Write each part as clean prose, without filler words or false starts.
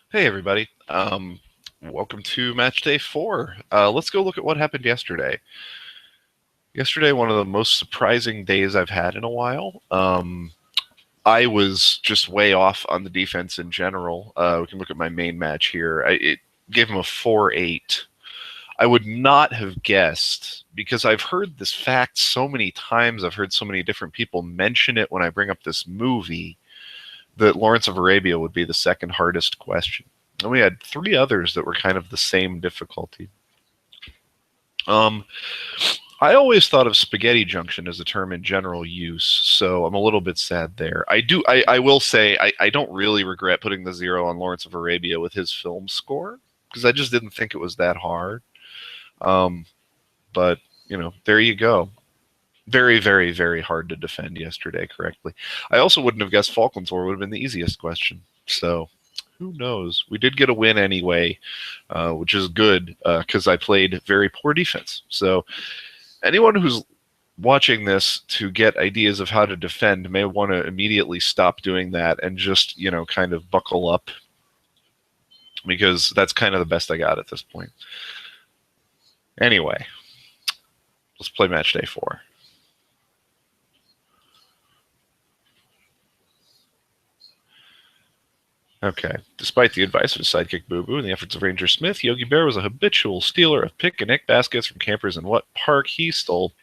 Hey everybody. Welcome to match day 4. Let's go look at what happened yesterday. Yesterday, one of the most surprising days I've had in a while. I was just way off on the defense in general. We can look at my main match here. It gave him a 4-8. I would not have guessed, because I've heard this fact so many times. I've heard so many different people mention it when I bring up this movie, that Lawrence of Arabia would be the second hardest question. And we had 3 others that were kind of the same difficulty. Um, I always thought of spaghetti junction as a term in general use, so I'm a little bit sad there. I will say, I don't really regret putting the 0 on Lawrence of Arabia with his film score, because I just didn't think it was that hard. Um, but, there you go. Very, very, very hard to defend yesterday correctly. I also wouldn't have guessed Falklands War would have been the easiest question. So, who knows? We did get a win anyway, which is good, because I played very poor defense. So, anyone who's watching this to get ideas of how to defend may want to immediately stop doing that and just, kind of buckle up, because that's kind of the best I got at this point. Anyway, let's play match day 4. Okay. Despite the advice of his sidekick Boo Boo and the efforts of Ranger Smith, Yogi Bear was a habitual stealer of picnic baskets from campers in what park? He stole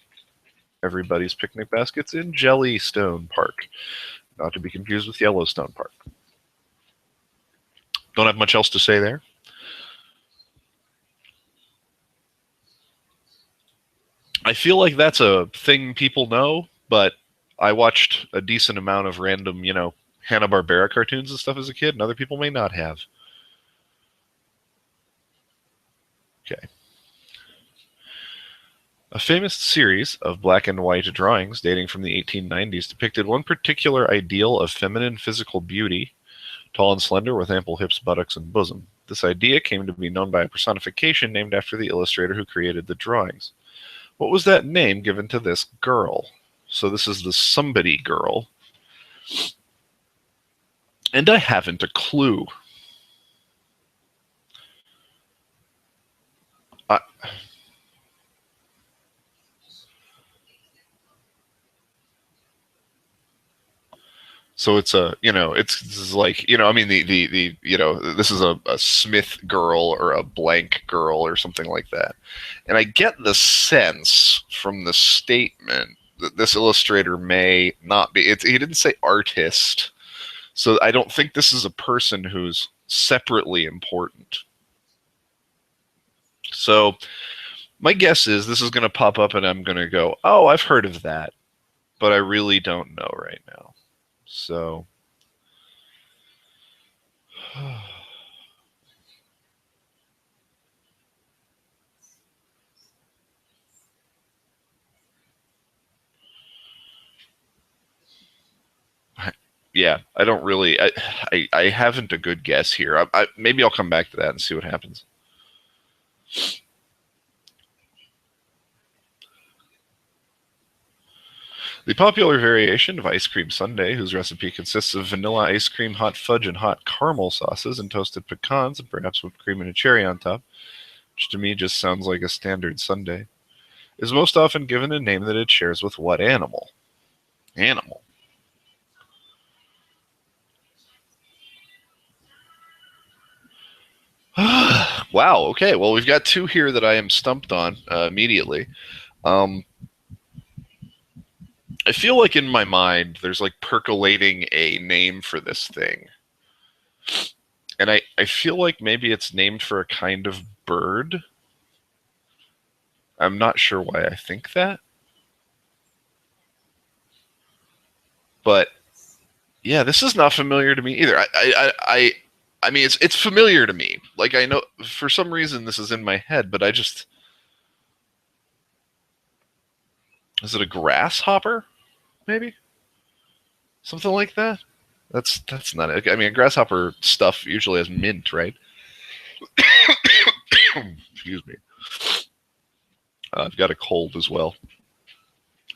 everybody's picnic baskets in Jellystone Park, not to be confused with Yellowstone Park. Don't have much else to say there. I feel like that's a thing people know, but I watched a decent amount of random, Hanna-Barbera cartoons and stuff as a kid, and other people may not have. Okay. A famous series of black and white drawings dating from the 1890s depicted one particular ideal of feminine physical beauty, tall and slender with ample hips, buttocks, and bosom. This idea came to be known by a personification named after the illustrator who created the drawings. What was that name given to this girl? So this is the somebody girl. And I haven't a clue. So it's it's like, I mean, this is a Smith girl or a blank girl or something like that. And I get the sense from the statement that this illustrator may not be, he didn't say artist. So I don't think this is a person who's separately important. So my guess is this is going to pop up and I'm going to go, oh, I've heard of that, but I really don't know right now. So, yeah, I don't really, I haven't a good guess here. Maybe I'll come back to that and see what happens. The popular variation of ice cream sundae, whose recipe consists of vanilla ice cream, hot fudge, and hot caramel sauces, and toasted pecans, and perhaps whipped cream and a cherry on top, which to me just sounds like a standard sundae, is most often given a name that it shares with what animal? Animal. Wow, okay. Well, we've got 2 here that I am stumped on immediately. I feel like in my mind there's like percolating a name for this thing. And I feel like maybe it's named for a kind of bird. I'm not sure why I think that. But yeah, this is not familiar to me either. I mean, it's familiar to me. Like, I know for some reason this is in my head, but is it a grasshopper? Maybe something like that. That's not it. I mean, grasshopper stuff usually has mint, right? Excuse me. I've got a cold as well.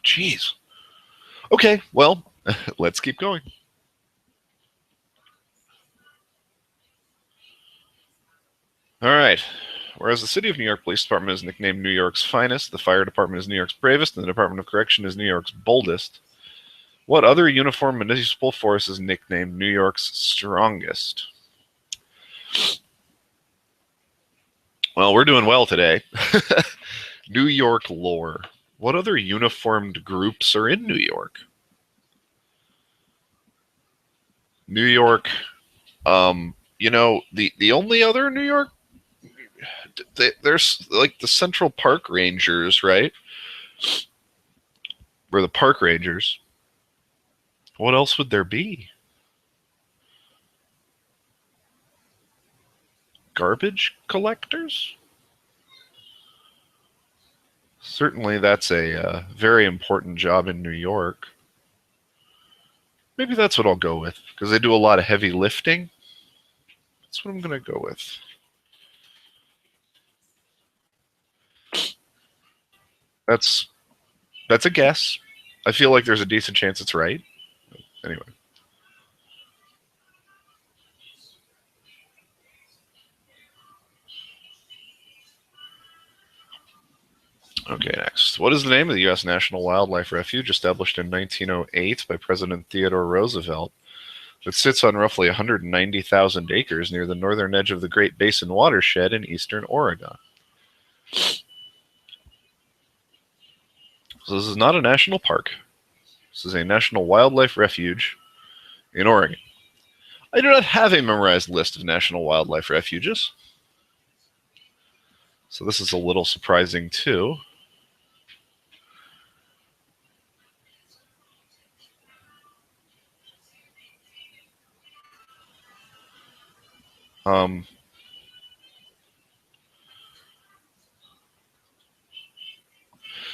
Jeez. Okay, well, let's keep going. All right. Whereas the City of New York Police Department is nicknamed New York's finest, the Fire Department is New York's bravest, and the Department of Correction is New York's boldest, what other uniformed municipal force is nicknamed New York's strongest? Well, we're doing well today. New York lore. What other uniformed groups are in New York? New York, the only other New York, there's like the Central Park Rangers, right? Or the Park Rangers. What else would there be? Garbage collectors? Certainly that's a very important job in New York. Maybe that's what I'll go with, because they do a lot of heavy lifting. That's what I'm going to go with. That's a guess. I feel like there's a decent chance it's right. Anyway. Okay, next. What is the name of the U.S. National Wildlife Refuge established in 1908 by President Theodore Roosevelt that sits on roughly 190,000 acres near the northern edge of the Great Basin watershed in eastern Oregon? So this is not a national park. This is a national wildlife refuge in Oregon. I do not have a memorized list of national wildlife refuges, so this is a little surprising too.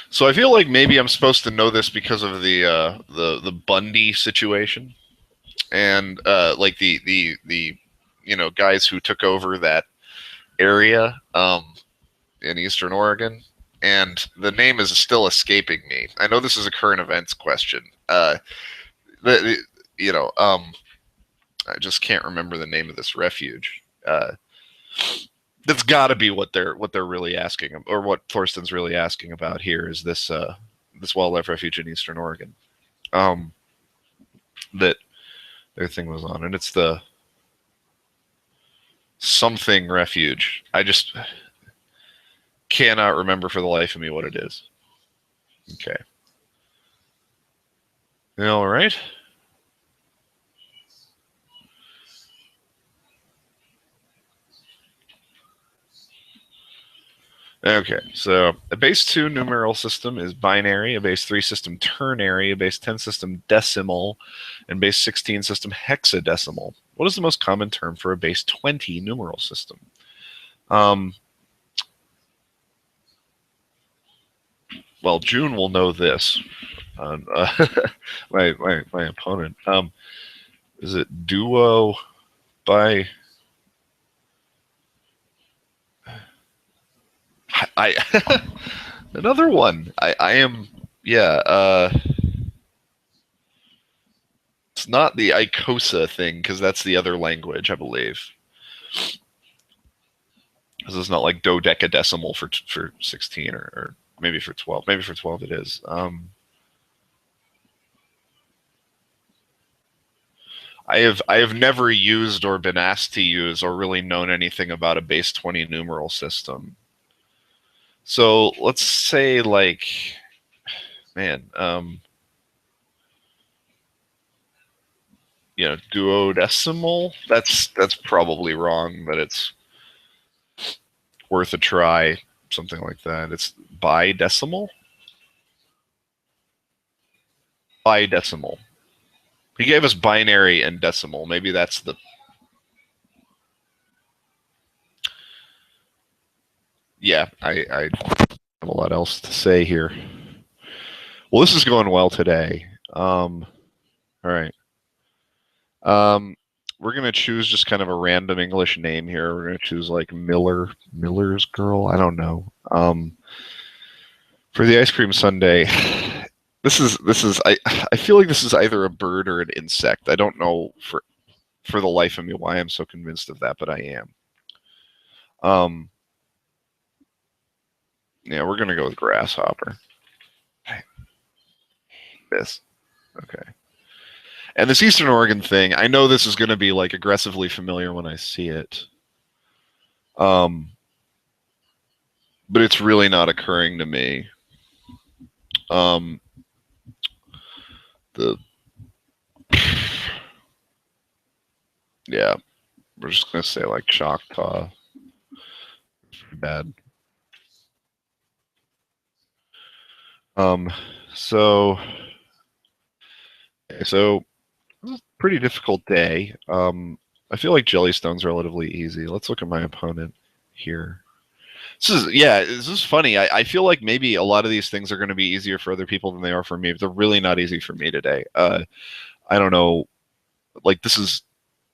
So I feel like maybe I'm supposed to know this because of the Bundy situation, and like the guys who took over that area in Eastern Oregon, and the name is still escaping me. I know this is a current events question. The, you know, I just can't remember the name of this refuge. That's got to be what they're really asking, or what Thorsten's really asking about here is this this wildlife refuge in Eastern Oregon that their thing was on, and it's the something refuge. I just cannot remember for the life of me what it is. Okay. All right. Okay, so a base 2 numeral system is binary, a base 3 system ternary, a base 10 system decimal, and base 16 system hexadecimal. What is the most common term for a base 20 numeral system? Well, June will know this. My opponent. Is it duo by... I another one. I am, yeah. It's not the Icosa thing, because that's the other language, I believe. This is not like dodecadecimal for 16 or maybe for 12. Maybe for 12 it is. I have never used or been asked to use or really known anything about a base 20 numeral system. So let's say, like, man, duodecimal. That's probably wrong, but it's worth a try. Something like that. It's bidecimal. Bidecimal. He gave us binary and decimal. Maybe that's the... Yeah, I have a lot else to say here. Well, this is going well today. All right. We're going to choose just kind of a random English name here. We're going to choose like Miller's Girl. I don't know. For the ice cream sundae, this is I feel like this is either a bird or an insect. I don't know for the life of me why I'm so convinced of that, but I am. Yeah, we're gonna go with grasshopper. This. Okay. And this Eastern Oregon thing, I know this is gonna be like aggressively familiar when I see it. But it's really not occurring to me. The Yeah, we're just gonna say like Choctaw. Bad. Um, so so pretty difficult day. I feel like Jellystone's relatively easy. Let's look at my opponent here. This is funny. I feel like maybe a lot of these things are going to be easier for other people than they are for me, but they're really not easy for me today. I don't know. Like this is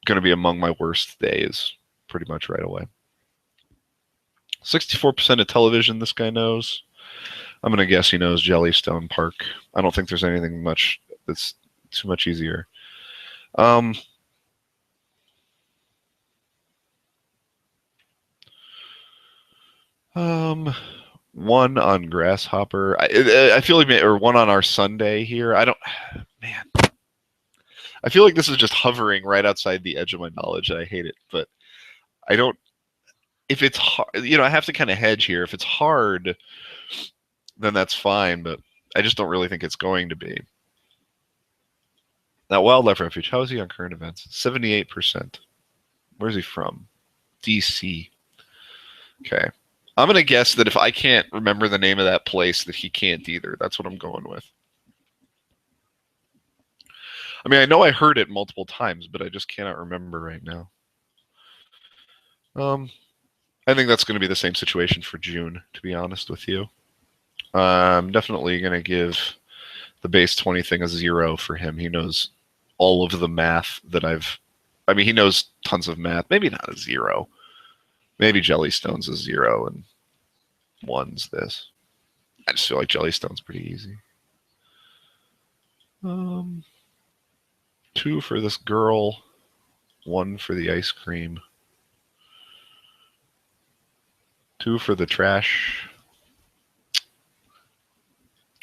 going to be among my worst days, pretty much right away. 64% of television this guy knows. I'm going to guess he knows Jellystone Park. I don't think there's anything much that's too much easier. One on Grasshopper. I feel like, or one on our Sunday here. I don't, man. I feel like this is just hovering right outside the edge of my knowledge, and I hate it. But I don't. If it's hard, I have to kind of hedge here. If it's hard, then that's fine. But I just don't really think it's going to be. Now, Wildlife Refuge. How is he on current events? 78%. Where's he from? DC. Okay. I'm going to guess that if I can't remember the name of that place, that he can't either. That's what I'm going with. I mean, I know I heard it multiple times, but I just cannot remember right now. I think that's going to be the same situation for June, to be honest with you. I'm definitely going to give the base 20 thing a 0 for him. He knows all of the math that he knows tons of math. Maybe not a 0. Maybe Jellystone's a 0 and 1's this. I just feel like Jellystone's pretty easy. 2 for this girl, 1 for the ice cream, 2 for the trash,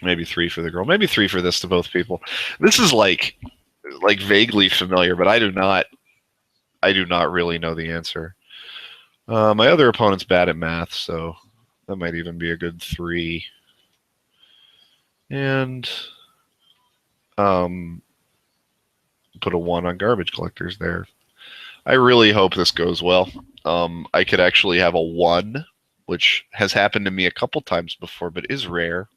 maybe 3 for the girl, maybe 3 for this to both people. This is like vaguely familiar, but I do not really know the answer. My other opponent's bad at math, so that might even be a good 3. And put a 1 on garbage collectors there. I really hope this goes well. I could actually have a 1, which has happened to me a couple times before, but is rare.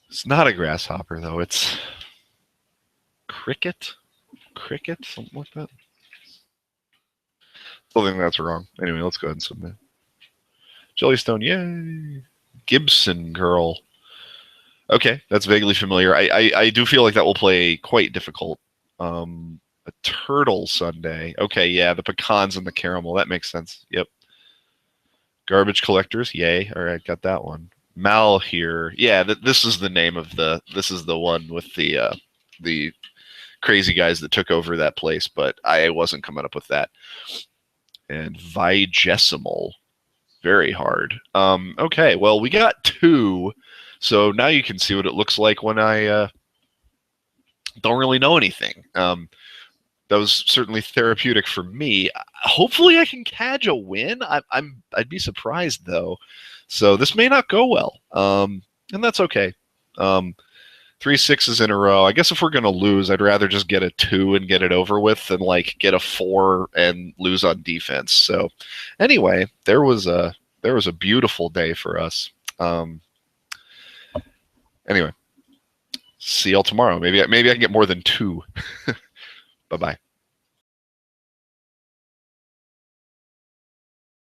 It's not a grasshopper, though. It's cricket, something like that. I think that's wrong. Anyway, let's go ahead and submit. Jellystone, yay! Gibson girl. Okay, that's vaguely familiar. I do feel like that will play quite difficult. A turtle Sunday. Okay, yeah, the pecans and the caramel. That makes sense. Yep. Garbage collectors. Yay. All right, got that one. Mal here. Yeah, this is the name of this is the one with the crazy guys that took over that place, but I wasn't coming up with that. And vigesimal. Very hard. Okay, well, we got 2, so now you can see what it looks like when I don't really know anything. That was certainly therapeutic for me. Hopefully, I can catch a win. I'd be surprised though. So this may not go well, and that's okay. 3 6s in a row. I guess if we're gonna lose, I'd rather just get a 2 and get it over with than like get a 4 and lose on defense. So anyway, there was a beautiful day for us. Anyway, see y'all tomorrow. Maybe I can get more than 2. Bye bye.